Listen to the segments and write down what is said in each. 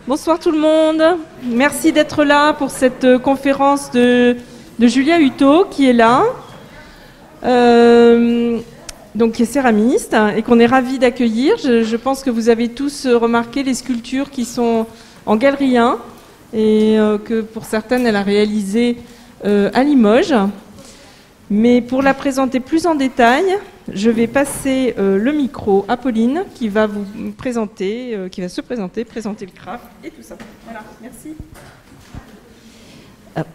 Bonsoir tout le monde. Merci d'être là pour cette conférence de Julia Hutto qui est là, donc qui est céramiste et qu'on est ravis d'accueillir. Je pense que vous avez tous remarqué les sculptures qui sont en galerie 1 et que pour certaines elle a réalisé à Limoges. Mais pour la présenter plus en détail, je vais passer le micro à Pauline qui va vous présenter, présenter le craft et tout ça. Voilà, merci.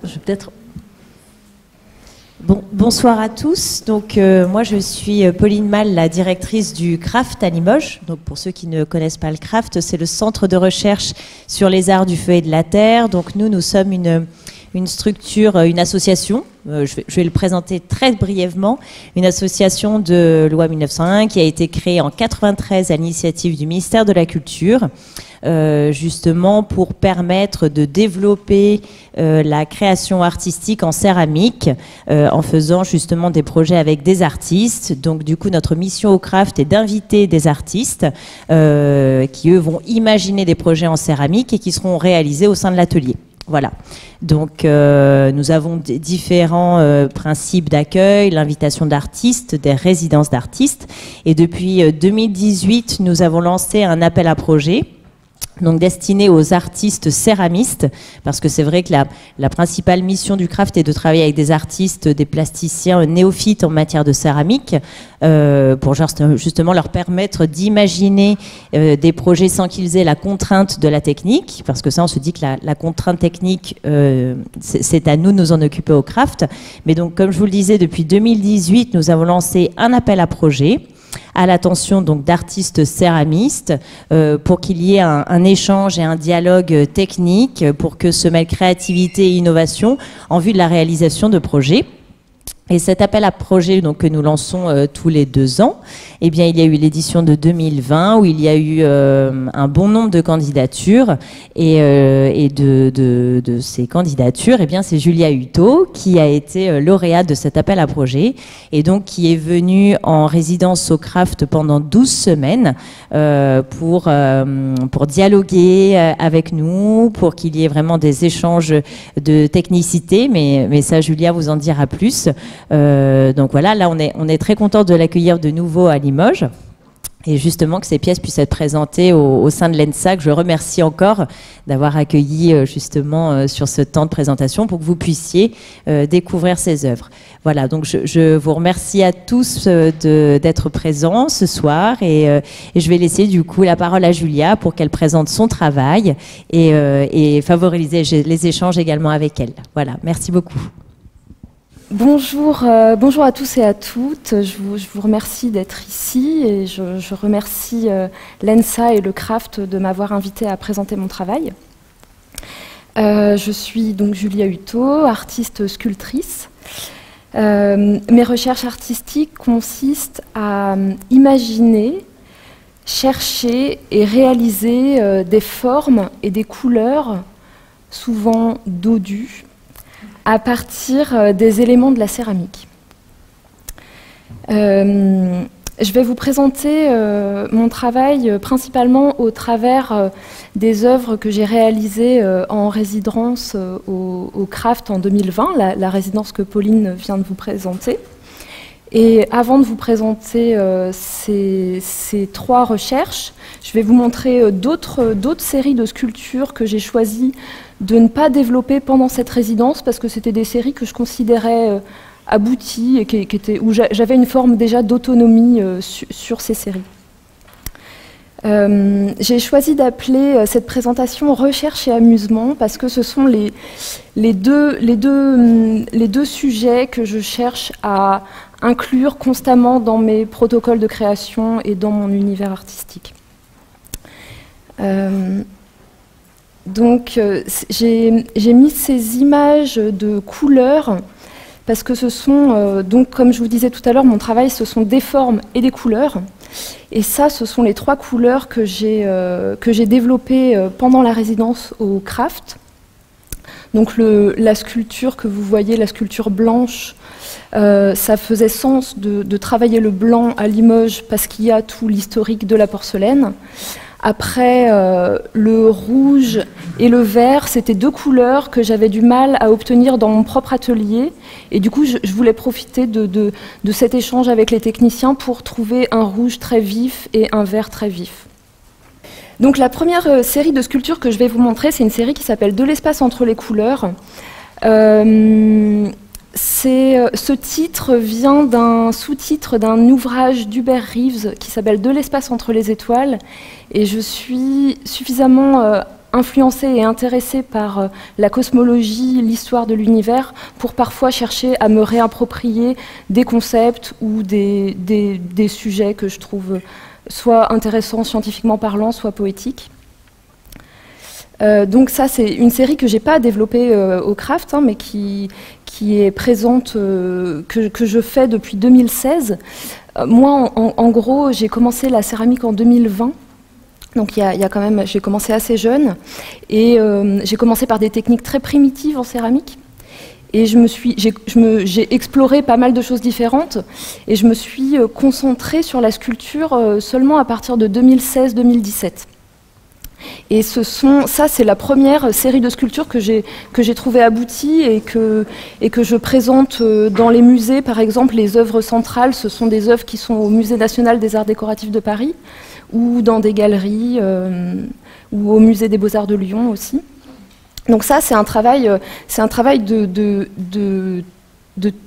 Je vais peut-être... Bonsoir à tous. Donc, moi, je suis Pauline Mal, la directrice du craft à Limoges. Donc, pour ceux qui ne connaissent pas le craft, c'est le centre de recherche sur les arts du feu et de la terre. Donc, nous sommes une structure, une association, je vais le présenter très brièvement, une association de loi 1901 qui a été créée en 93 à l'initiative du ministère de la Culture, justement pour permettre de développer la création artistique en céramique, en faisant justement des projets avec des artistes. Donc du coup, notre mission au craft est d'inviter des artistes qui, eux, vont imaginer des projets en céramique et qui seront réalisés au sein de l'atelier. Voilà, donc nous avons différents principes d'accueil, l'invitation d'artistes, des résidences d'artistes. Et depuis 2018, nous avons lancé un appel à projets, donc destiné aux artistes céramistes, parce que c'est vrai que la principale mission du craft est de travailler avec des artistes, des plasticiens néophytes en matière de céramique, pour justement leur permettre d'imaginer des projets sans qu'ils aient la contrainte de la technique, parce que ça on se dit que la contrainte technique, c'est à nous de nous en occuper au craft. Mais donc comme je vous le disais, depuis 2018, nous avons lancé un appel à projets à l'attention donc d'artistes céramistes pour qu'il y ait un échange et un dialogue technique pour que se mêlent créativité et innovation en vue de la réalisation de projets. Et cet appel à projet donc, que nous lançons tous les 2 ans, eh bien, il y a eu l'édition de 2020 où il y a eu un bon nombre de candidatures et de ces candidatures, eh bien, c'est Julia Hutto qui a été lauréate de cet appel à projet et donc qui est venue en résidence au craft pendant 12 semaines pour dialoguer avec nous, pour qu'il y ait vraiment des échanges de technicité, mais ça Julia vous en dira plus. Donc voilà, là on est très content de l'accueillir de nouveau à Limoges et justement que ces pièces puissent être présentées au sein de l'ENSAC. Je remercie encore d'avoir accueilli justement sur ce temps de présentation pour que vous puissiez découvrir ces œuvres. Voilà, donc je vous remercie à tous d'être présents ce soir et je vais laisser du coup la parole à Julia pour qu'elle présente son travail et favoriser les échanges également avec elle. Voilà, merci beaucoup. Bonjour, bonjour à tous et à toutes. Je vous remercie d'être ici et je remercie l'ENSA et le craft de m'avoir invité à présenter mon travail. Je suis donc Julia Hutto, artiste sculptrice. Mes recherches artistiques consistent à imaginer, chercher et réaliser des formes et des couleurs, souvent dodues, à partir des éléments de la céramique. Je vais vous présenter mon travail principalement au travers des œuvres que j'ai réalisées en résidence au craft en 2020, la résidence que Pauline vient de vous présenter. Et avant de vous présenter ces 3 recherches, je vais vous montrer d'autres séries de sculptures que j'ai choisi de ne pas développer pendant cette résidence parce que c'était des séries que je considérais abouties et où j'avais une forme déjà d'autonomie sur ces séries. J'ai choisi d'appeler cette présentation Recherche et amusement parce que ce sont les deux sujets que je cherche à inclure constamment dans mes protocoles de création et dans mon univers artistique. Donc j'ai mis ces images de couleurs parce que ce sont, donc comme je vous disais tout à l'heure, mon travail ce sont des formes et des couleurs. Et ça, ce sont les 3 couleurs que j'ai développées pendant la résidence au craft. Donc la sculpture que vous voyez, la sculpture blanche, ça faisait sens de travailler le blanc à Limoges parce qu'il y a tout l'historique de la porcelaine. Après, le rouge et le vert, c'était deux couleurs que j'avais du mal à obtenir dans mon propre atelier. Et du coup, je voulais profiter de cet échange avec les techniciens pour trouver un rouge très vif et un vert très vif. Donc la première série de sculptures que je vais vous montrer, c'est une série qui s'appelle « De l'espace entre les couleurs ». Ce titre vient d'un sous-titre d'un ouvrage d'Hubert Reeves qui s'appelle « De l'espace entre les étoiles ». Et je suis suffisamment influencée et intéressée par la cosmologie, l'histoire de l'univers, pour parfois chercher à me réapproprier des concepts ou des sujets que je trouve soit intéressant scientifiquement parlant, soit poétique. Donc ça, c'est une série que je n'ai pas développée au Craft, mais qui est présente, que je fais depuis 2016. Moi, en gros, j'ai commencé la céramique en 2020. Donc j'ai commencé assez jeune. Et j'ai commencé par des techniques très primitives en céramique. Et j'ai exploré pas mal de choses différentes et je me suis concentrée sur la sculpture seulement à partir de 2016-2017. Et ça, c'est la première série de sculptures que j'ai trouvée aboutie et que je présente dans les musées. Par exemple, les œuvres centrales, ce sont des œuvres qui sont au Musée national des arts décoratifs de Paris ou dans des galeries ou au Musée des beaux-arts de Lyon aussi. Donc ça, c'est un travail de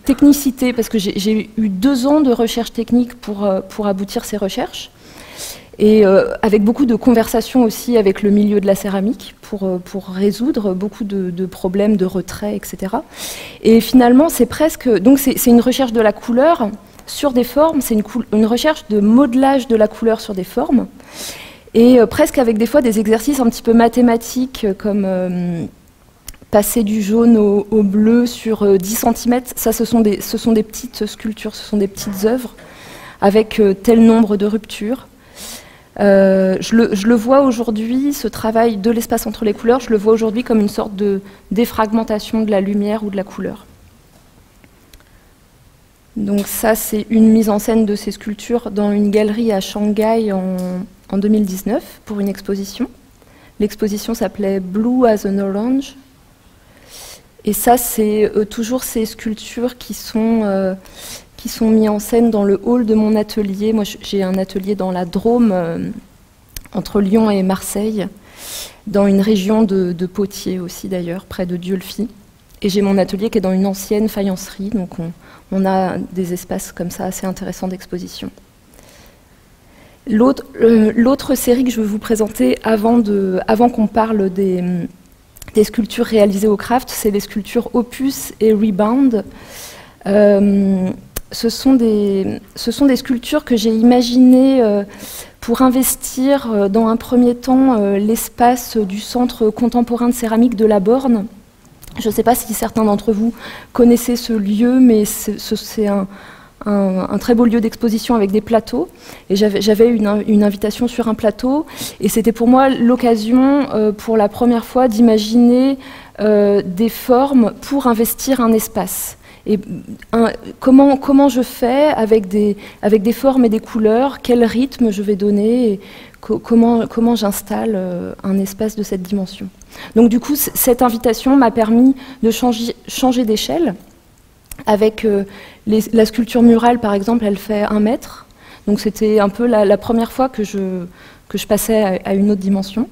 technicité, parce que j'ai eu 2 ans de recherche technique pour aboutir ces recherches, et avec beaucoup de conversations aussi avec le milieu de la céramique, pour résoudre beaucoup de problèmes de retrait, etc. Et finalement, c'est une recherche de la couleur sur des formes, c'est une recherche de modelage de la couleur sur des formes, et presque avec des fois des exercices un petit peu mathématiques, comme passer du jaune au bleu sur 10 cm. Ça, ce sont des petites sculptures, ce sont des petites œuvres, avec tel nombre de ruptures. Je le vois aujourd'hui, ce travail de l'espace entre les couleurs, je le vois aujourd'hui comme une sorte de défragmentation de la lumière ou de la couleur. Donc ça, c'est une mise en scène de ces sculptures dans une galerie à Shanghai en 2019 pour une exposition. L'exposition s'appelait Blue as an Orange. Et ça, c'est toujours ces sculptures qui sont mises en scène dans le hall de mon atelier. Moi, j'ai un atelier dans la Drôme, entre Lyon et Marseille, dans une région de Potiers aussi d'ailleurs, près de Dieulefit. Et j'ai mon atelier qui est dans une ancienne faïencerie, donc on a des espaces comme ça assez intéressants d'exposition. L'autre série que je veux vous présenter avant qu'on parle des sculptures réalisées au Craft, c'est les sculptures Opus et Rebound. Ce sont des sculptures que j'ai imaginées pour investir dans un premier temps l'espace du Centre contemporain de céramique de la Borne. Je ne sais pas si certains d'entre vous connaissaient ce lieu, mais c'est un très beau lieu d'exposition avec des plateaux. Et j'avais une invitation sur un plateau, et c'était pour moi l'occasion, pour la première fois, d'imaginer des formes pour investir un espace. Et comment je fais avec des formes et des couleurs, quel rythme je vais donner, et comment j'installe un espace de cette dimension. Donc du coup, cette invitation m'a permis de changer d'échelle. Avec la sculpture murale, par exemple, elle fait 1 mètre. Donc c'était un peu la première fois que je passais à une autre dimension.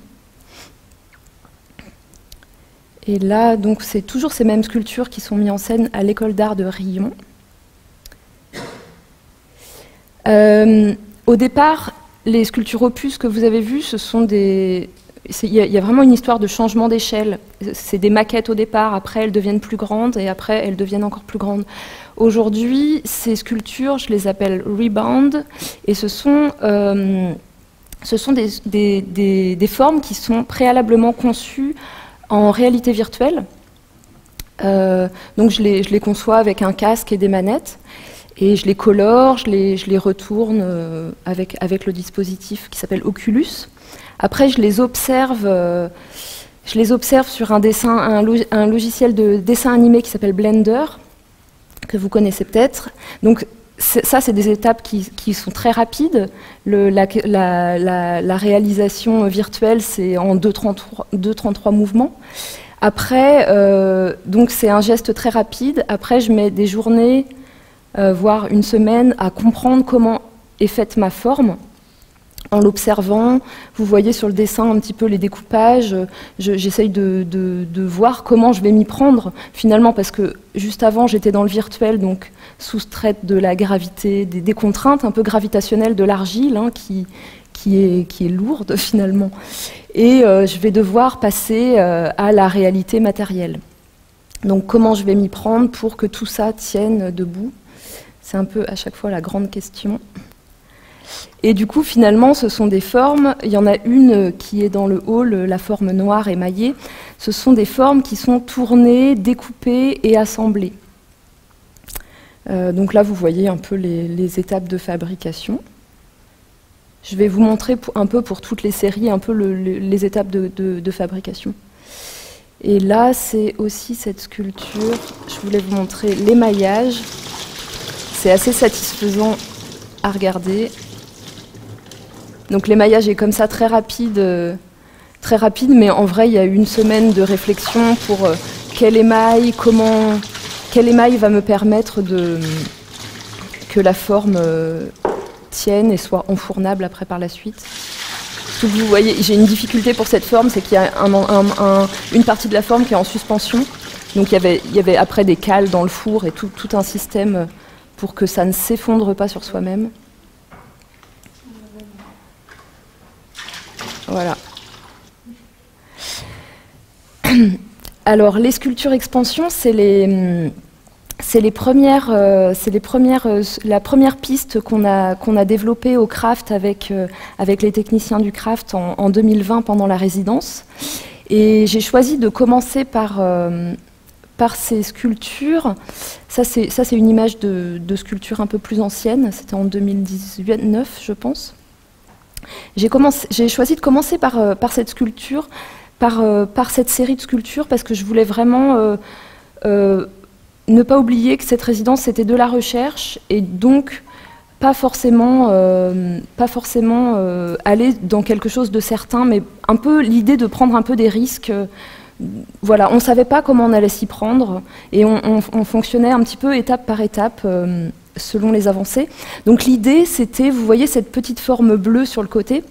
Et là, donc, c'est toujours ces mêmes sculptures qui sont mises en scène à l'école d'art de Riom. Au départ, les sculptures Opus que vous avez vues, ce sont des... Il y a vraiment une histoire de changement d'échelle. C'est des maquettes au départ, après elles deviennent plus grandes, et après elles deviennent encore plus grandes. Aujourd'hui, ces sculptures, je les appelle Rebound, et ce sont des formes qui sont préalablement conçues en réalité virtuelle. Donc je les conçois avec un casque et des manettes, et je les colore, je les retourne avec le dispositif qui s'appelle Oculus. Après, je les observe sur un logiciel de dessin animé qui s'appelle Blender, que vous connaissez peut-être. Donc ça, c'est des étapes qui sont très rapides. La réalisation virtuelle, c'est en 2,33 mouvements. Après, donc c'est un geste très rapide. Après, je mets des journées, voire une semaine, à comprendre comment est faite ma forme. En l'observant, vous voyez sur le dessin un petit peu les découpages, j'essaye de voir comment je vais m'y prendre finalement, parce que juste avant j'étais dans le virtuel, donc soustraite de la gravité, des contraintes un peu gravitationnelles de l'argile, hein, qui est lourde finalement, et je vais devoir passer à la réalité matérielle. Donc comment je vais m'y prendre pour que tout ça tienne debout? C'est un peu à chaque fois la grande question. Et du coup, finalement, ce sont des formes, il y en a une qui est dans le hall, la forme noire émaillée, ce sont des formes qui sont tournées, découpées et assemblées. Donc là, vous voyez un peu les étapes de fabrication. Je vais vous montrer un peu pour toutes les séries, un peu les étapes de fabrication. Et là, c'est aussi cette sculpture, je voulais vous montrer l'émaillage. C'est assez satisfaisant à regarder. Donc l'émaillage est comme ça très rapide, mais en vrai il y a eu une semaine de réflexion pour quel émail va me permettre que la forme tienne et soit enfournable après par la suite. Tout vous voyez, j'ai une difficulté pour cette forme, c'est qu'il y a une partie de la forme qui est en suspension. Donc il y avait après des cales dans le four et tout un système pour que ça ne s'effondre pas sur soi-même. Voilà. Alors, les sculptures expansion, la première piste qu'on a développée au Craft avec les techniciens du Craft en 2020 pendant la résidence. Et j'ai choisi de commencer par ces sculptures. Ça, c'est une image de sculpture un peu plus ancienne. C'était en 2019, je pense. J'ai choisi de commencer par cette sculpture, par cette série de sculptures, parce que je voulais vraiment ne pas oublier que cette résidence c'était de la recherche et donc pas forcément aller dans quelque chose de certain, mais un peu l'idée de prendre un peu des risques. Voilà, on ne savait pas comment on allait s'y prendre et on fonctionnait un petit peu étape par étape. Selon les avancées. Donc l'idée, c'était, vous voyez cette petite forme bleue sur le côté,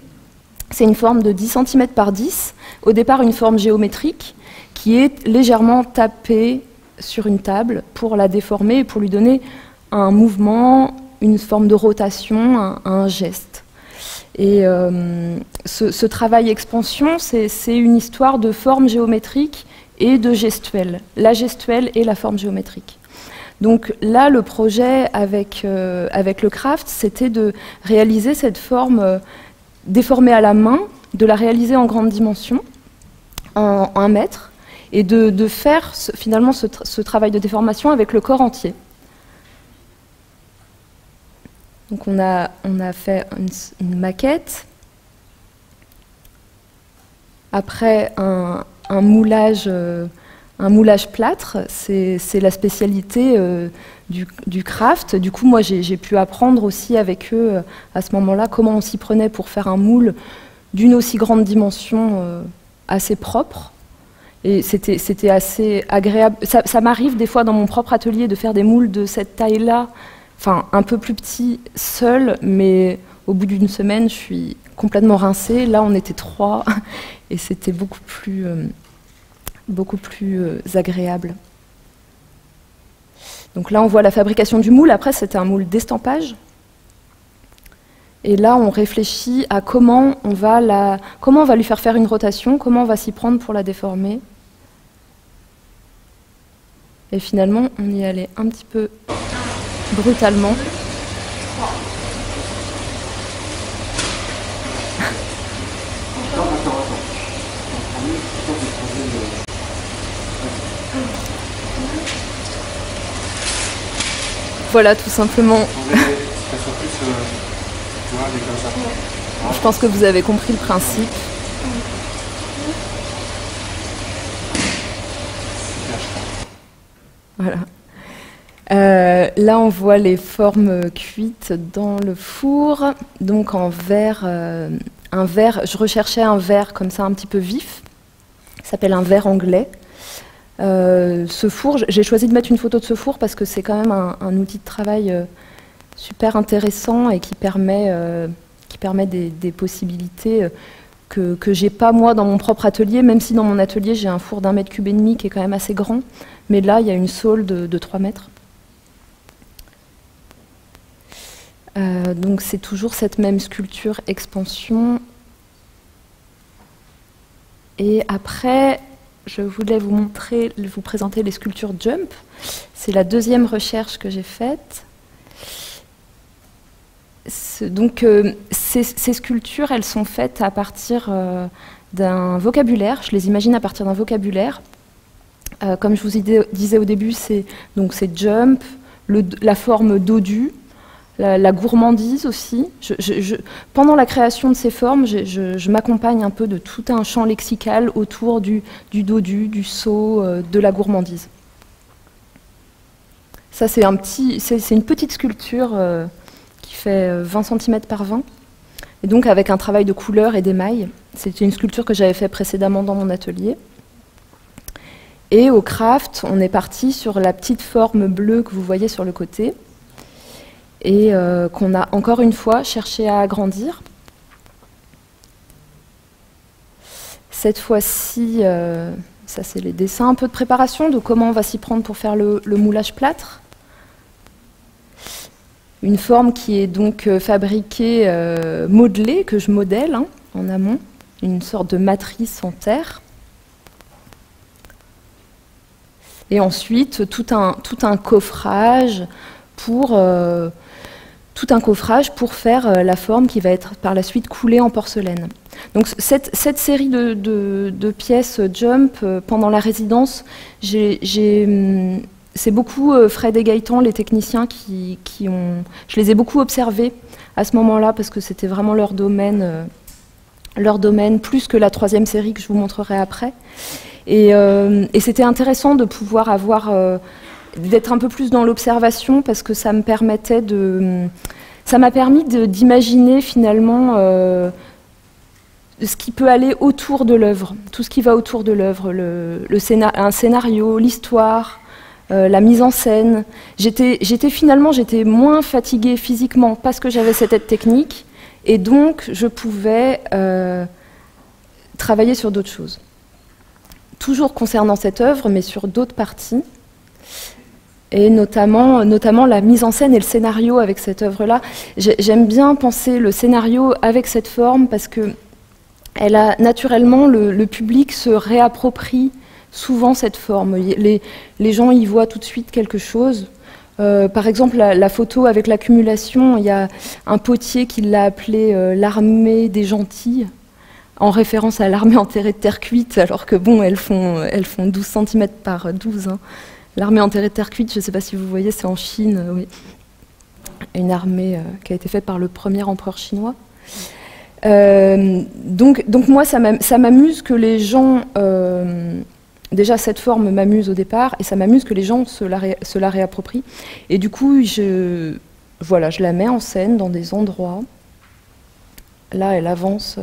c'est une forme de 10 cm par 10, au départ une forme géométrique, qui est légèrement tapée sur une table pour la déformer et pour lui donner un mouvement, une forme de rotation, un geste. Et ce travail expansion, c'est une histoire de forme géométrique et de gestuelle, la gestuelle et la forme géométrique. Donc là, le projet avec le Craft, c'était de réaliser cette forme déformée à la main, de la réaliser en grande dimension, en 1 mètre, et de faire finalement ce travail de déformation avec le corps entier. Donc on a fait une maquette, après un moulage plâtre, c'est la spécialité du Craft. Du coup, moi, j'ai pu apprendre aussi avec eux, à ce moment-là, comment on s'y prenait pour faire un moule d'une aussi grande dimension, assez propre. Et c'était assez agréable. Ça m'arrive des fois dans mon propre atelier de faire des moules de cette taille-là, enfin un peu plus petit, seul, mais au bout d'une semaine, je suis complètement rincée. Là, on était 3 et c'était beaucoup plus agréable. Donc là, on voit la fabrication du moule. Après, c'était un moule d'estampage. Et là, on réfléchit à comment on va lui faire une rotation, comment on va s'y prendre pour la déformer. Et finalement, on y allait un petit peu brutalement. Voilà, tout simplement. Je pense que vous avez compris le principe. Voilà. Là, on voit les formes cuites dans le four, donc en verre, un verre. Je recherchais un verre comme ça un petit peu vif, ça s'appelle un verre anglais. Ce four, j'ai choisi de mettre une photo de ce four parce que c'est quand même un outil de travail super intéressant et qui permet des possibilités que j'ai pas moi dans mon propre atelier, même si dans mon atelier j'ai un four d'1,5 mètre cube qui est quand même assez grand, mais là il y a une saule de 3 mètres. Donc c'est toujours cette même sculpture expansion. Et après, je voulais vous présenter les sculptures Jump. C'est la deuxième recherche que j'ai faite. Donc ces sculptures, elles sont faites à partir d'un vocabulaire. Je les imagine à partir d'un vocabulaire. Comme je vous disais au début, c'est Jump, la forme dodu, la gourmandise aussi. Pendant la création de ces formes, je m'accompagne un peu de tout un champ lexical autour du dodu, du seau, de la gourmandise. Ça, c'est une petite sculpture qui fait 20 cm par 20, et donc avec un travail de couleur et d'émail. C'était une sculpture que j'avais fait précédemment dans mon atelier. Et au craft, on est parti sur la petite forme bleue que vous voyez sur le côté, et qu'on a encore une fois cherché à agrandir. Cette fois-ci, ça c'est les dessins, un peu de préparation de comment on va s'y prendre pour faire le moulage plâtre. Une forme qui est donc fabriquée, modelée, que je modèle en amont, une sorte de matrice en terre. Et ensuite, tout un coffrage pour faire la forme qui va être par la suite coulée en porcelaine. Donc cette série de pièces Jump, pendant la résidence, c'est beaucoup Fred et Gaëtan, les techniciens, je les ai beaucoup observés à ce moment-là, parce que c'était vraiment leur domaine, plus que la troisième série que je vous montrerai après. Et c'était intéressant de pouvoir d'être un peu plus dans l'observation, parce que ça m'a permis d'imaginer finalement ce qui peut aller autour de l'œuvre, tout ce qui va autour de l'œuvre, un scénario, l'histoire, la mise en scène. J'étais moins fatiguée physiquement parce que j'avais cette aide technique, et donc je pouvais travailler sur d'autres choses. Toujours concernant cette œuvre, mais sur d'autres parties. Et notamment la mise en scène et le scénario avec cette œuvre-là. J'aime bien penser le scénario avec cette forme, parce que naturellement, le public se réapproprie souvent cette forme. Les gens y voient tout de suite quelque chose. Par exemple, la photo avec l'accumulation, il y a un potier qui l'a appelée l'armée des gentils, en référence à l'armée enterrée de terre cuite, alors que bon, elles font 12 cm par 12. L'armée enterrée de terre cuite, je ne sais pas si vous voyez, c'est en Chine, oui. Une armée qui a été faite par le premier empereur chinois. Donc moi, ça m'amuse que les gens... déjà, cette forme m'amuse au départ, et ça m'amuse que les gens se la réapproprient. Et du coup, je la mets en scène dans des endroits. Là, elle avance.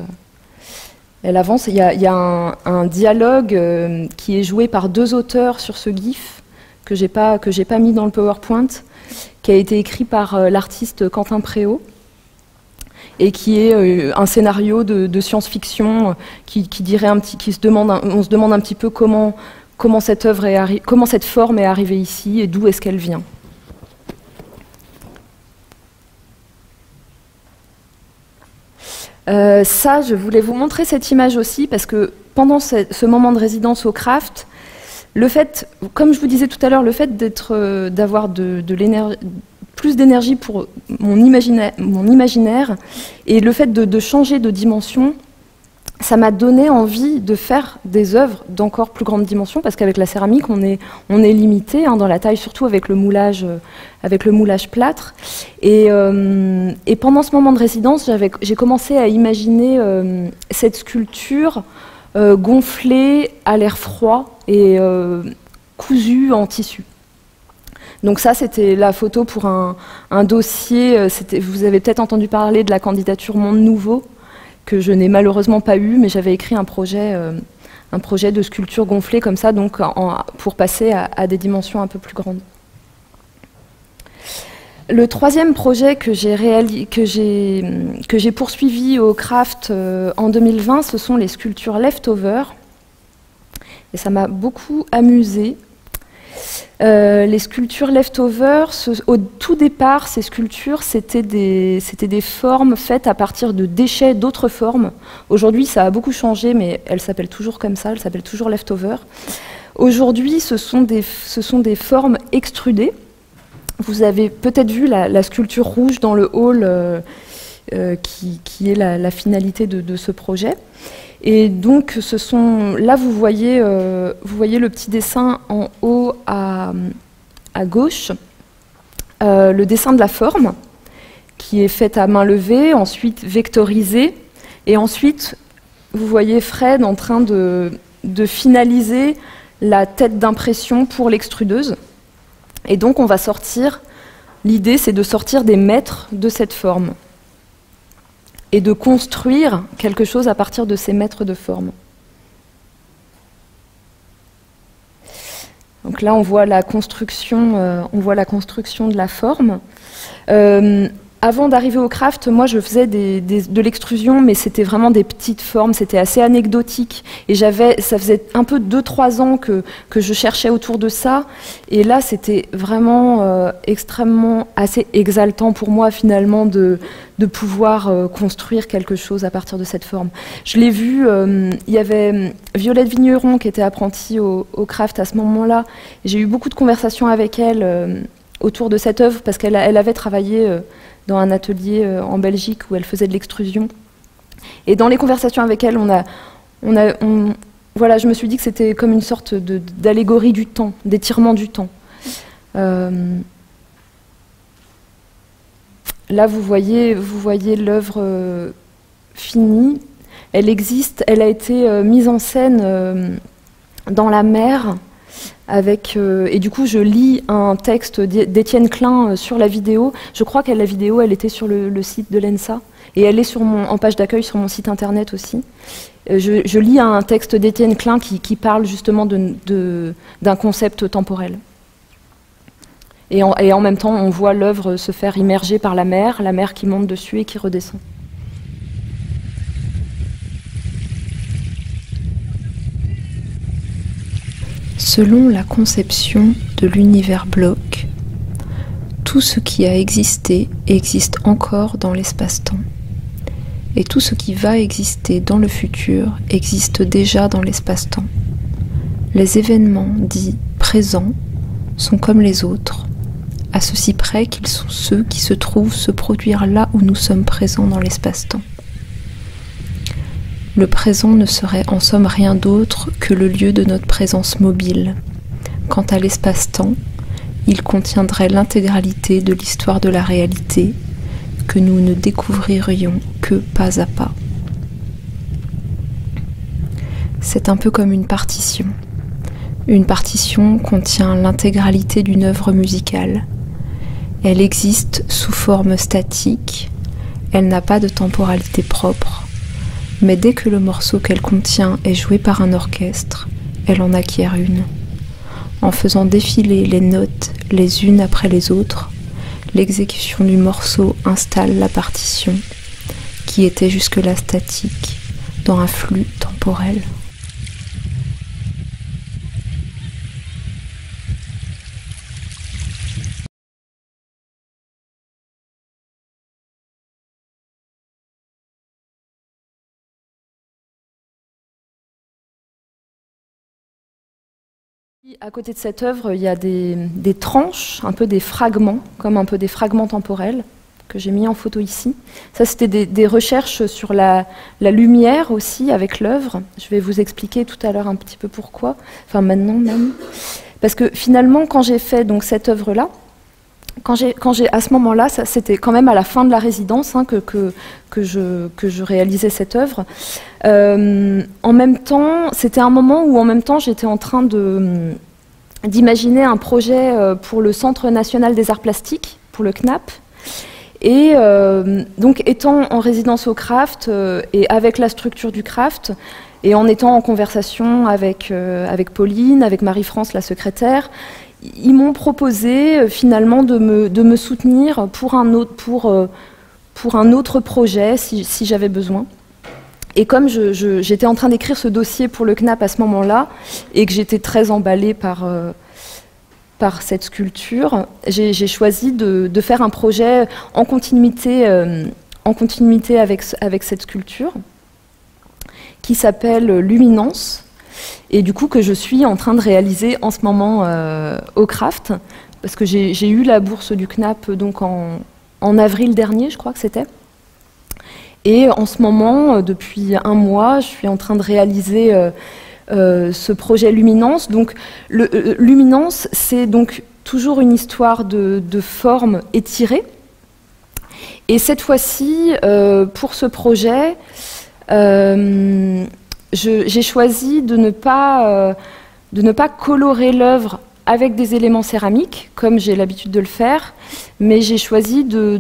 Il y a un dialogue qui est joué par 2 auteurs sur ce GIF, que j'ai pas mis dans le PowerPoint, qui a été écrit par l'artiste Quentin Préau, et qui est un scénario de science-fiction on se demande un petit peu comment cette forme est arrivée ici et d'où est-ce qu'elle vient. Ça, je voulais vous montrer cette image aussi, parce que pendant ce moment de résidence au craft, le fait, comme je vous disais tout à l'heure, le fait d'avoir plus d'énergie pour mon imaginaire, et le fait de changer de dimension, ça m'a donné envie de faire des œuvres d'encore plus grande dimension, parce qu'avec la céramique, on est limité dans la taille, surtout avec le moulage plâtre. Et pendant ce moment de résidence, j'ai commencé à imaginer cette sculpture gonflée à l'air froid et cousue en tissu. Donc ça, c'était la photo pour un dossier. Vous avez peut-être entendu parler de la candidature Monde Nouveau, que je n'ai malheureusement pas eu, mais j'avais écrit un projet de sculpture gonflée comme ça, donc pour passer à des dimensions un peu plus grandes. Le troisième projet que j'ai poursuivi au Craft en 2020, ce sont les sculptures Leftover. Et ça m'a beaucoup amusée. Les sculptures Leftover, au tout départ, ces sculptures, c'était des formes faites à partir de déchets d'autres formes. Aujourd'hui, ça a beaucoup changé, mais elles s'appellent toujours comme ça, elles s'appellent toujours Leftover. Aujourd'hui, ce sont des formes extrudées. Vous avez peut-être vu la sculpture rouge dans le hall qui est la finalité de ce projet. Et donc, là, vous voyez le petit dessin en haut à gauche, le dessin de la forme, qui est fait à main levée, ensuite vectorisé, et ensuite, vous voyez Fred en train de finaliser la tête d'impression pour l'extrudeuse. Et donc, on va sortir, l'idée, c'est de sortir des mètres de cette forme et de construire quelque chose à partir de ces mètres de forme. Donc là, on voit la construction de la forme. Avant d'arriver au Craft, moi, je faisais de l'extrusion, mais c'était vraiment des petites formes, c'était assez anecdotique. Et ça faisait un peu 2-3 ans que je cherchais autour de ça. Et là, c'était vraiment extrêmement assez exaltant pour moi, finalement, de pouvoir construire quelque chose à partir de cette forme. Je l'ai vu, il y avait Violette Vigneron qui était apprentie au Craft à ce moment-là. J'ai eu beaucoup de conversations avec elle autour de cette œuvre, parce qu'elle avait travaillé dans un atelier en Belgique où elle faisait de l'extrusion. Et dans les conversations avec elle, voilà, je me suis dit que c'était comme une sorte d'allégorie du temps, d'étirement du temps. Là, vous voyez l'œuvre finie. Elle existe, elle a été mise en scène dans la mer. Et du coup, je lis un texte d'Étienne Klein sur la vidéo. Je crois que la vidéo, elle était sur le site de l'ENSA. Et elle est en page d'accueil sur mon site internet aussi. Je lis un texte d'Étienne Klein qui parle justement d'un concept temporel. Et en même temps, on voit l'œuvre se faire immerger par la mer qui monte dessus et qui redescend. Selon la conception de l'univers bloc, tout ce qui a existé existe encore dans l'espace-temps. Et tout ce qui va exister dans le futur existe déjà dans l'espace-temps. Les événements dits présents sont comme les autres, à ceci près qu'ils sont ceux qui se trouvent se produire là où nous sommes présents dans l'espace-temps. Le présent ne serait en somme rien d'autre que le lieu de notre présence mobile. Quant à l'espace-temps, il contiendrait l'intégralité de l'histoire de la réalité que nous ne découvririons que pas à pas. C'est un peu comme une partition. Une partition contient l'intégralité d'une œuvre musicale. Elle existe sous forme statique, elle n'a pas de temporalité propre. Mais dès que le morceau qu'elle contient est joué par un orchestre, elle en acquiert une. En faisant défiler les notes les unes après les autres, l'exécution du morceau installe la partition, qui était jusque-là statique, dans un flux temporel. À côté de cette œuvre, il y a des tranches, un peu des fragments, comme un peu des fragments temporels, que j'ai mis en photo ici. Ça, c'était des recherches sur la lumière aussi, avec l'œuvre. Je vais vous expliquer tout à l'heure un petit peu pourquoi, enfin maintenant même. Parce que finalement, quand j'ai fait donc, cette œuvre-là, à ce moment-là, c'était quand même à la fin de la résidence que je réalisais cette œuvre. En même temps, c'était un moment où en même temps j'étais en train d'imaginer un projet pour le Centre national des arts plastiques, pour le CNAP. Et donc, étant en résidence au Craft et avec la structure du Craft, et en étant en conversation avec Pauline, avec Marie-France, la secrétaire, ils m'ont proposé finalement de me soutenir pour un autre projet, si j'avais besoin. Et comme j'étais en train d'écrire ce dossier pour le CNAP à ce moment-là, et que j'étais très emballée par cette sculpture, j'ai choisi de faire un projet en continuité avec cette sculpture, qui s'appelle Luminance, et du coup que je suis en train de réaliser en ce moment au Craft, parce que j'ai eu la bourse du CNAP donc en avril dernier, je crois que c'était. Et en ce moment, depuis un mois, je suis en train de réaliser ce projet Luminance. Donc, Luminance, c'est donc toujours une histoire de forme étirée. Et cette fois-ci, pour ce projet, j'ai choisi de ne pas colorer l'œuvre avec des éléments céramiques, comme j'ai l'habitude de le faire, mais j'ai choisi de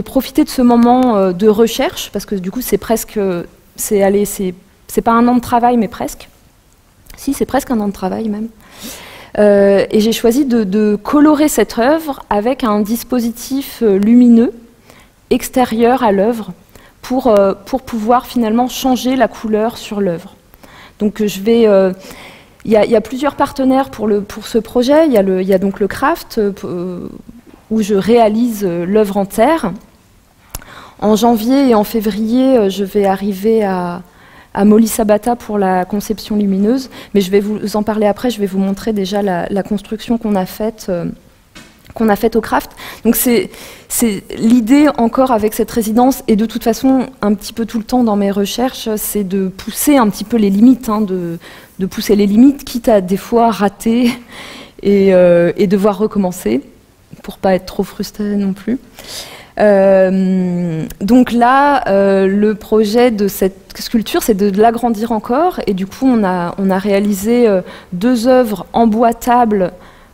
profiter de ce moment de recherche, parce que du coup, c'est pas un an de travail, mais presque. Si, c'est presque un an de travail même. Et j'ai choisi de colorer cette œuvre avec un dispositif lumineux extérieur à l'œuvre pour pouvoir finalement changer la couleur sur l'œuvre. Donc il y a plusieurs partenaires pour ce projet. Il y a donc le Craft, où je réalise l'œuvre en terre. En janvier et en février, je vais arriver à Molly Sabata pour la conception lumineuse, mais je vais vous en parler après. Je vais vous montrer déjà la construction qu'on a faite au Craft. Donc c'est l'idée encore avec cette résidence, et de toute façon un petit peu tout le temps dans mes recherches, c'est de pousser un petit peu les limites, de pousser les limites, quitte à des fois rater et devoir recommencer, pour pas être trop frustré non plus. Donc là, le projet de cette sculpture, c'est de l'agrandir encore, et du coup on a réalisé 2 œuvres en bois table,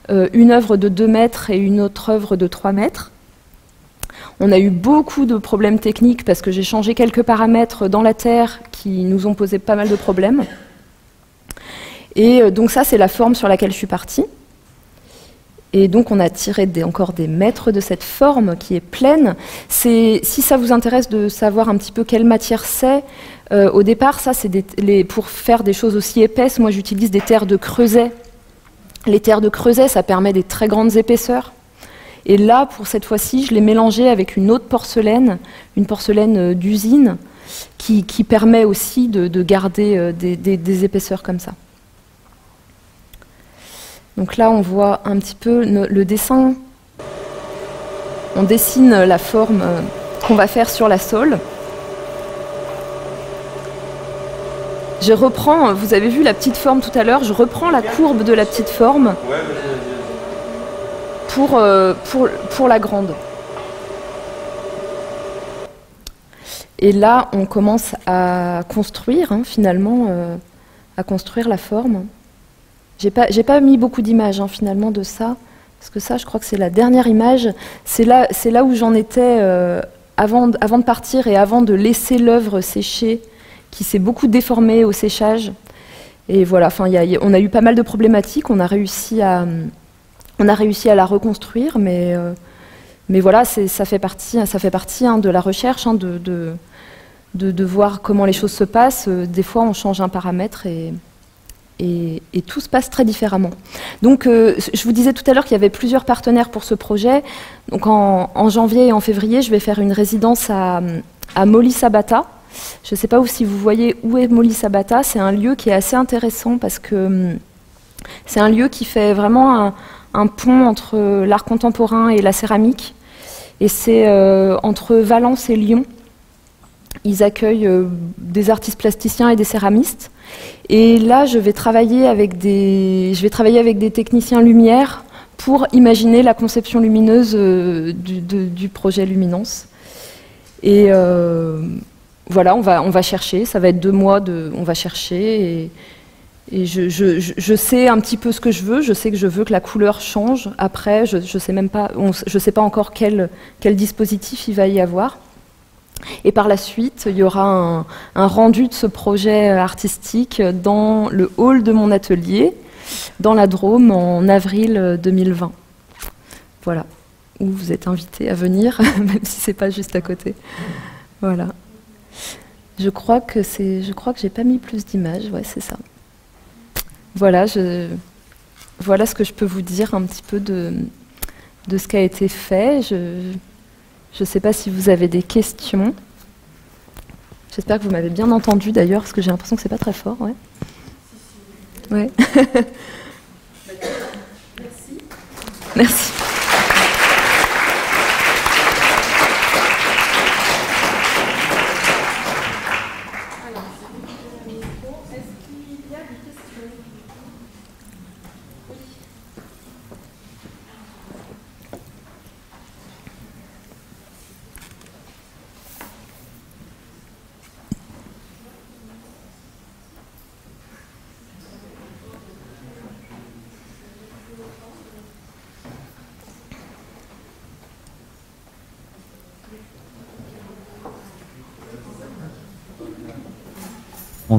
une œuvre de 2 mètres et une autre œuvre de 3 mètres. On a eu beaucoup de problèmes techniques parce que j'ai changé quelques paramètres dans la terre qui nous ont posé pas mal de problèmes. Et donc ça, c'est la forme sur laquelle je suis partie. Et donc on a tiré encore des mètres de cette forme qui est pleine. Si ça vous intéresse de savoir un petit peu quelle matière c'est, au départ, ça c'est pour faire des choses aussi épaisses, moi j'utilise des terres de creuset. Les terres de creuset, ça permet des très grandes épaisseurs. Et là, pour cette fois-ci, je l'ai mélangé avec une autre porcelaine, une porcelaine d'usine, qui permet aussi de garder des épaisseurs comme ça. Donc là, on voit un petit peu le dessin. On dessine la forme qu'on va faire sur la sole. Je reprends, vous avez vu la petite forme tout à l'heure, je reprends la courbe de la petite forme pour la grande. Et là, on commence à construire, finalement, à construire la forme. J'ai pas mis beaucoup d'images, finalement, de ça, parce que ça, je crois que c'est la dernière image. C'est là où j'en étais avant de partir et avant de laisser l'œuvre sécher, qui s'est beaucoup déformée au séchage. Et voilà, on a eu pas mal de problématiques. On a réussi à la reconstruire, mais voilà, ça fait partie de la recherche, de voir comment les choses se passent. Des fois, on change un paramètre et tout se passe très différemment. Donc, je vous disais tout à l'heure qu'il y avait plusieurs partenaires pour ce projet. Donc, en janvier et en février, je vais faire une résidence à Molly Sabata. Je ne sais pas si vous voyez où est Molly Sabata. C'est un lieu qui est assez intéressant parce que c'est un lieu qui fait vraiment un pont entre l'art contemporain et la céramique. Et c'est entre Valence et Lyon. Ils accueillent des artistes plasticiens et des céramistes. Et là, je vais travailler avec des techniciens lumière pour imaginer la conception lumineuse du projet Luminance. Et voilà, on va chercher. Ça va être 2 mois on va chercher je sais un petit peu ce que je veux. Je sais que je veux que la couleur change. Après, je sais même pas, je sais pas encore quel dispositif il va y avoir. Et par la suite, il y aura un rendu de ce projet artistique dans le hall de mon atelier, dans la Drôme, en avril 2020. Voilà, où vous êtes invités à venir, même si c'est pas juste à côté. Voilà. Je crois que j'ai pas mis plus d'images. Ouais, c'est ça. Voilà, voilà ce que je peux vous dire un petit peu de ce qui a été fait. Je ne sais pas si vous avez des questions. J'espère que vous m'avez bien entendu d'ailleurs, parce que j'ai l'impression que c'est pas très fort. Ouais. Ouais. Merci. Merci.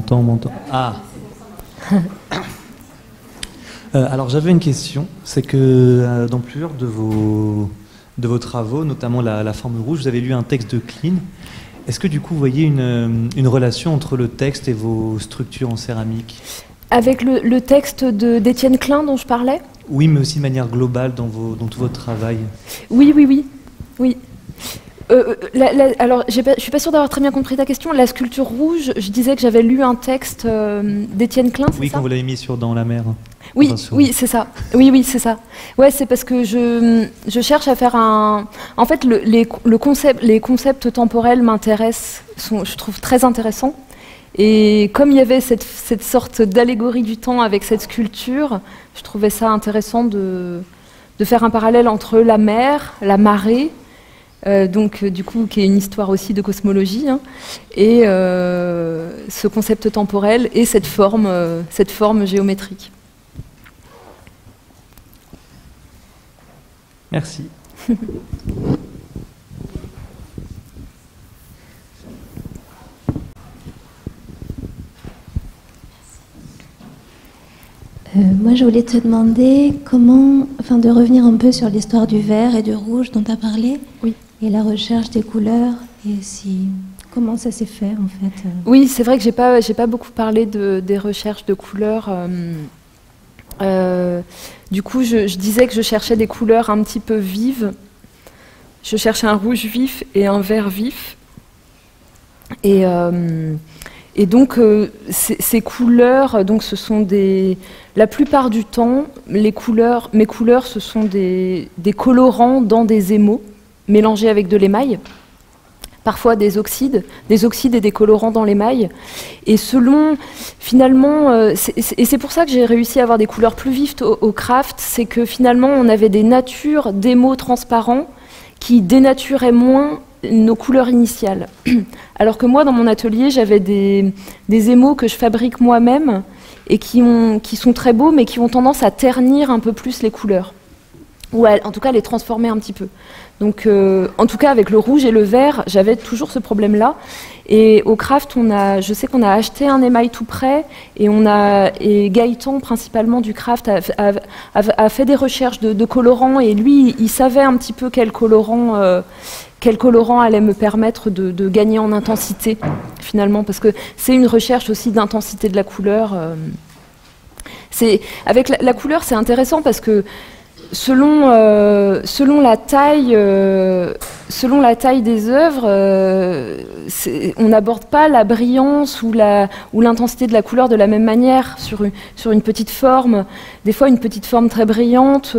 On m'entend. Ah. Alors j'avais une question, c'est que dans plusieurs de vos travaux, notamment la forme rouge, vous avez lu un texte de Klein. Est-ce que du coup vous voyez une relation entre le texte et vos structures en céramique? Avec le texte d'Étienne Klein dont je parlais? Oui, mais aussi de manière globale dans tout votre travail. Oui. Alors, je suis pas sûre d'avoir très bien compris ta question. La sculpture rouge, je disais que j'avais lu un texte d'Étienne Klein, c'est ça? Oui, quand vous l'avez mis Dans la mer. Oui, oui, c'est ça. Oui, c'est ça. Ouais, c'est parce que je cherche à faire un... En fait, les concepts temporels m'intéressent, je trouve très intéressants. Et comme il y avait cette sorte d'allégorie du temps avec cette sculpture, je trouvais ça intéressant de faire un parallèle entre la mer, la marée, du coup, qui est une histoire aussi de cosmologie, hein, et ce concept temporel et cette forme géométrique. Merci. Moi, je voulais te demander de revenir un peu sur l'histoire du vert et du rouge dont tu as parlé, oui. Et la recherche des couleurs, et comment ça s'est fait en fait. Oui, c'est vrai que j'ai pas beaucoup parlé des recherches de couleurs. Du coup, je disais que je cherchais des couleurs un petit peu vives. Je cherchais un rouge vif et un vert vif. Et donc, ces couleurs, donc, ce sont la plupart du temps, mes couleurs, ce sont des colorants dans des émaux, mélangés avec de l'émail. Parfois des oxydes et des colorants dans l'émail. Et finalement, c'est pour ça que j'ai réussi à avoir des couleurs plus vives au craft, c'est que finalement, on avait des natures d'émaux transparents qui dénaturaient moins nos couleurs initiales. Alors que moi, dans mon atelier, j'avais des émaux que je fabrique moi-même et qui sont très beaux, mais qui ont tendance à ternir un peu plus les couleurs. Ou en tout cas, les transformer un petit peu. Donc, en tout cas, avec le rouge et le vert, j'avais toujours ce problème-là. Et au craft, je sais qu'on a acheté un émail tout prêt, et Gaëtan, principalement du craft, a fait des recherches de colorants, et lui, il savait un petit peu quel colorant allait me permettre de gagner en intensité, finalement, parce que c'est une recherche aussi d'intensité de la couleur. Avec la couleur, c'est intéressant parce que selon la taille des œuvres, on n'aborde pas la brillance ou l'intensité de la couleur de la même manière sur une petite forme. Des fois, une petite forme très brillante,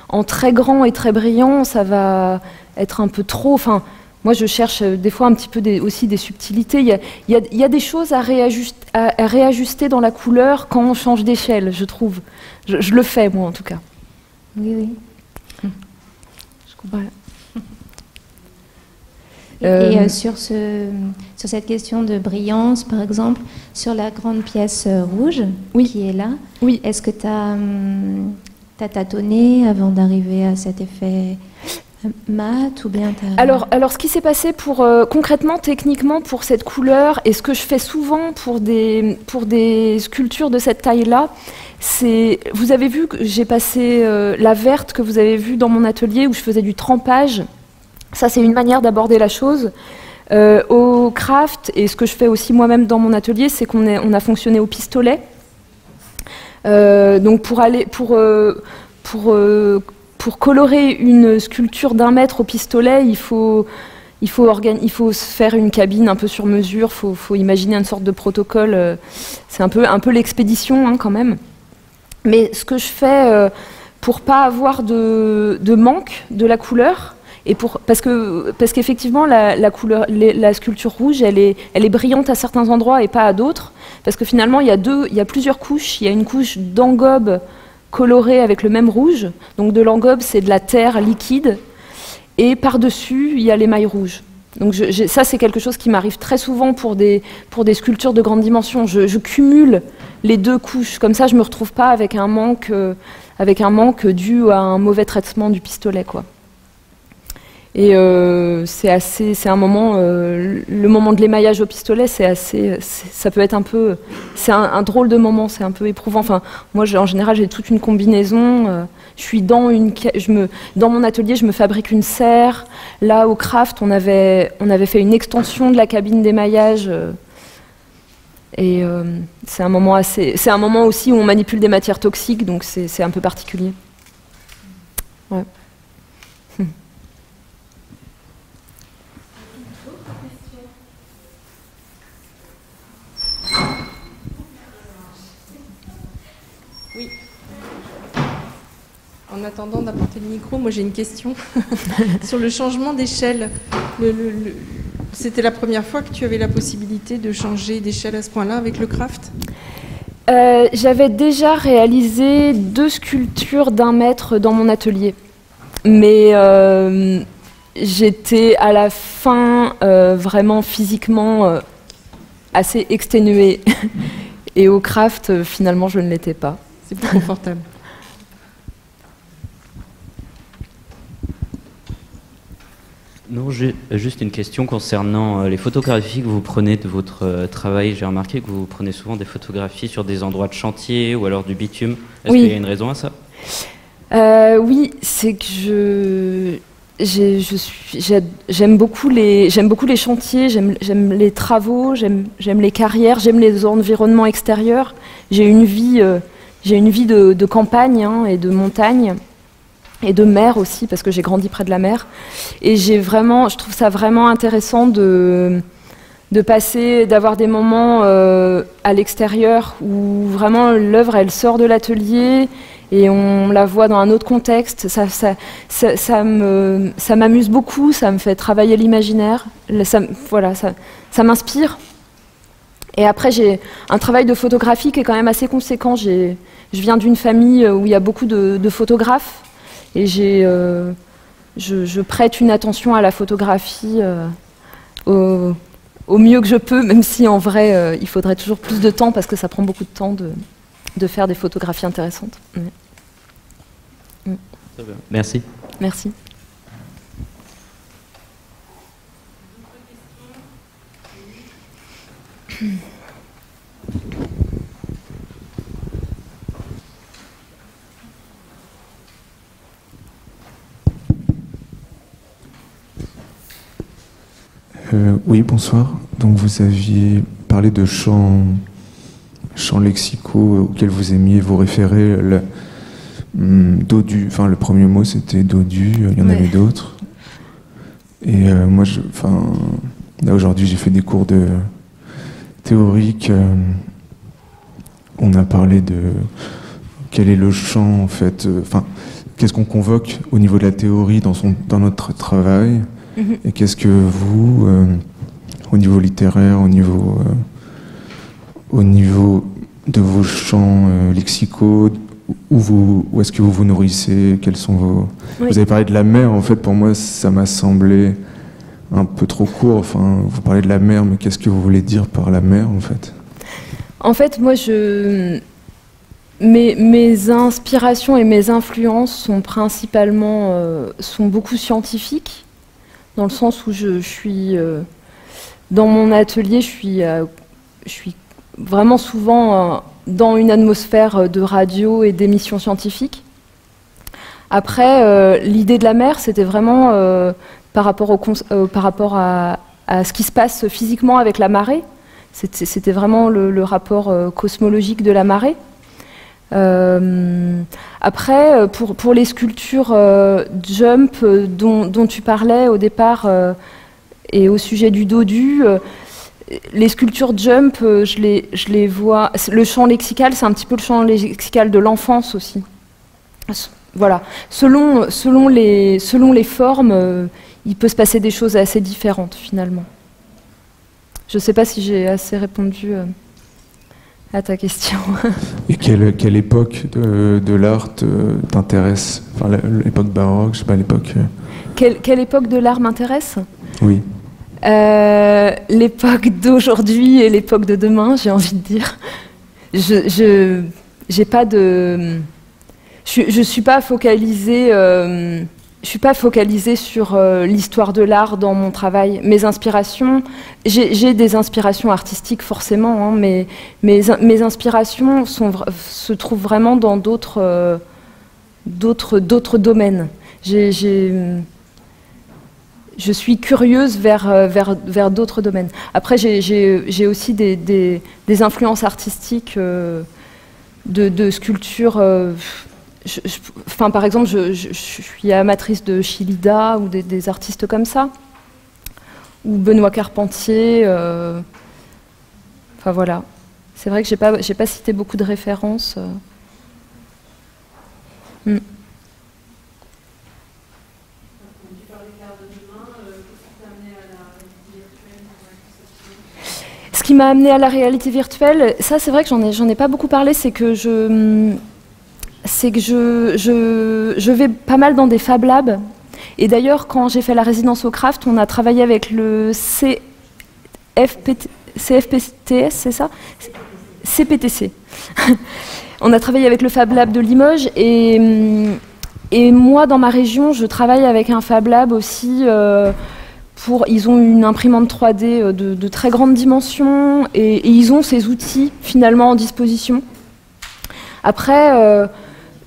en très grand et très brillant, ça va être un peu trop... Enfin, moi, je cherche des fois un petit peu aussi des subtilités. Il y a des choses à réajuster dans la couleur quand on change d'échelle, je trouve. Je le fais, moi, en tout cas. Oui. Je comprends. Sur cette question de brillance, par exemple, sur la grande pièce rouge qui est là, est-ce que tu as tâtonné avant d'arriver à cet effet mat ou bien alors, ce qui s'est passé concrètement, techniquement, pour cette couleur, et ce que je fais souvent pour des sculptures de cette taille-là, c'est... Vous avez vu que j'ai passé la verte que vous avez vue dans mon atelier où je faisais du trempage. Ça, c'est une manière d'aborder la chose. Au craft, et ce que je fais aussi moi-même dans mon atelier, c'est qu'on a fonctionné au pistolet. Donc pour colorer une sculpture d'1 mètre au pistolet, il faut se faire une cabine un peu sur mesure, il faut imaginer une sorte de protocole. C'est un peu l'expédition hein, quand même. Mais ce que je fais pour pas avoir de manque de la couleur, et parce qu'effectivement la sculpture rouge, elle est brillante à certains endroits et pas à d'autres, parce que finalement il y a plusieurs couches. Il y a une couche d'engobe colorée avec le même rouge, donc de l'engobe c'est de la terre liquide, et par-dessus il y a l'émail rouge. Donc ça c'est quelque chose qui m'arrive très souvent pour des sculptures de grande dimension. Je cumule les 2 couches, comme ça je me retrouve pas avec un manque dû à un mauvais traitement du pistolet, quoi. Et c'est un moment, le moment de l'émaillage au pistolet, ça peut être un peu, c'est un drôle de moment, c'est un peu éprouvant. Enfin, moi, en général, j'ai toute une combinaison. Je suis dans mon atelier, je me fabrique une serre. Là, au craft, on avait fait une extension de la cabine d'émaillage. Et c'est un moment aussi où on manipule des matières toxiques, donc c'est un peu particulier. Ouais. Oui. En attendant d'apporter le micro, moi j'ai une question sur le changement d'échelle. C'était la première fois que tu avais la possibilité de changer d'échelle à ce point-là avec le craft ? J'avais déjà réalisé 2 sculptures d'1 mètre dans mon atelier, mais j'étais à la fin vraiment physiquement assez exténuée. Et au craft, finalement, je ne l'étais pas. C'est plus confortable. Non, j'ai juste une question concernant les photographies que vous prenez de votre travail. J'ai remarqué que vous prenez souvent des photographies sur des endroits de chantier ou alors du bitume. Est-ce qu'il y a une raison à ça ? Oui, c'est que j'aime beaucoup les chantiers, j'aime les travaux, j'aime les carrières, j'aime les environnements extérieurs. J'ai une vie de campagne hein, et de montagne. Et de mer aussi, parce que j'ai grandi près de la mer. Et je trouve ça vraiment intéressant d'avoir des moments à l'extérieur où vraiment l'œuvre, elle sort de l'atelier et on la voit dans un autre contexte. Ça m'amuse beaucoup, ça me fait travailler l'imaginaire. Ça m'inspire. Et après, j'ai un travail de photographie qui est quand même assez conséquent. Je viens d'une famille où il y a beaucoup de photographes. Et je prête une attention à la photographie au mieux que je peux, même si en vrai, il faudrait toujours plus de temps parce que ça prend beaucoup de temps de faire des photographies intéressantes. Très bien. Merci. Merci. Oui, bonsoir. Donc vous aviez parlé de champs lexicaux auxquels vous aimiez vous référer. Dodu, enfin le premier mot c'était dodu, il y en avait d'autres. Et moi, là aujourd'hui j'ai fait des cours de théorique. On a parlé de quel est le champ en fait. Qu'est-ce qu'on convoque au niveau de la théorie dans notre travail. Et qu'est-ce que vous, au niveau littéraire, au niveau de vos champs lexicaux, où est-ce que vous vous nourrissez? Quels sont vos... Oui. Vous avez parlé de la mer, en fait, pour moi, ça m'a semblé un peu trop court. Enfin, vous parlez de la mer, mais qu'est-ce que vous voulez dire par la mer, en fait? En fait, moi, mes inspirations et mes influences sont principalement, sont beaucoup scientifiques, dans le sens où je suis, dans mon atelier, je suis vraiment souvent dans une atmosphère de radio et d'émissions scientifiques. Après, l'idée de la mer, c'était vraiment par rapport à ce qui se passe physiquement avec la marée. C'était vraiment le rapport cosmologique de la marée. Après, pour les sculptures jump dont tu parlais au départ et au sujet du dodu, les sculptures jump, je les vois. Le champ lexical, c'est un petit peu le champ lexical de l'enfance aussi. Voilà. Selon les formes, il peut se passer des choses assez différentes finalement. Je ne sais pas si j'ai assez répondu à ta question. Et quelle époque de l'art t'intéresse? Enfin, l'époque baroque, je sais pas, l'époque... Quelle époque de l'art m'intéresse? Oui. L'époque d'aujourd'hui et l'époque de demain, j'ai envie de dire. Je suis pas focalisée. Je suis pas focalisée sur l'histoire de l'art dans mon travail. Mes inspirations, j'ai des inspirations artistiques forcément, hein, mais mes inspirations se trouvent vraiment dans d'autres domaines. Je suis curieuse vers d'autres domaines. Après, j'ai aussi des influences artistiques de sculpture. Enfin, par exemple, je suis amatrice de Chillida ou des artistes comme ça, ou Benoît Carpentier. Enfin voilà. C'est vrai que j'ai pas cité beaucoup de références. Ce qui m'a amené à la réalité virtuelle, ça c'est vrai que j'en ai pas beaucoup parlé, c'est que je vais pas mal dans des Fab Labs. Et d'ailleurs, quand j'ai fait la résidence au Craft, on a travaillé avec le CFPTS, c'est ça? CPTC. On a travaillé avec le Fab Lab de Limoges. Et moi, dans ma région, je travaille avec un Fab Lab aussi. Ils ont une imprimante 3D de très grande dimension. Et ils ont ces outils, finalement, en disposition. Après...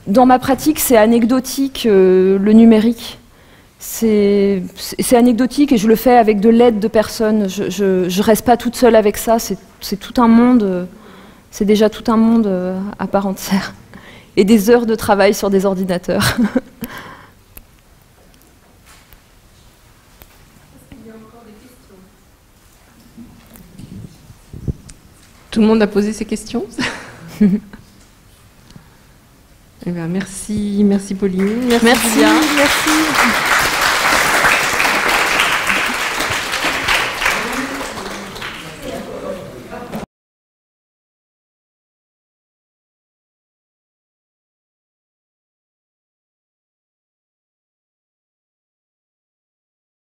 dans ma pratique, c'est anecdotique, le numérique. C'est anecdotique et je le fais avec de l'aide de personnes. Je ne reste pas toute seule avec ça. C'est tout un monde. C'est déjà tout un monde à part entière. Et des heures de travail sur des ordinateurs. Tout le monde a posé ses questions. Eh bien, merci Pauline. Merci. Merci.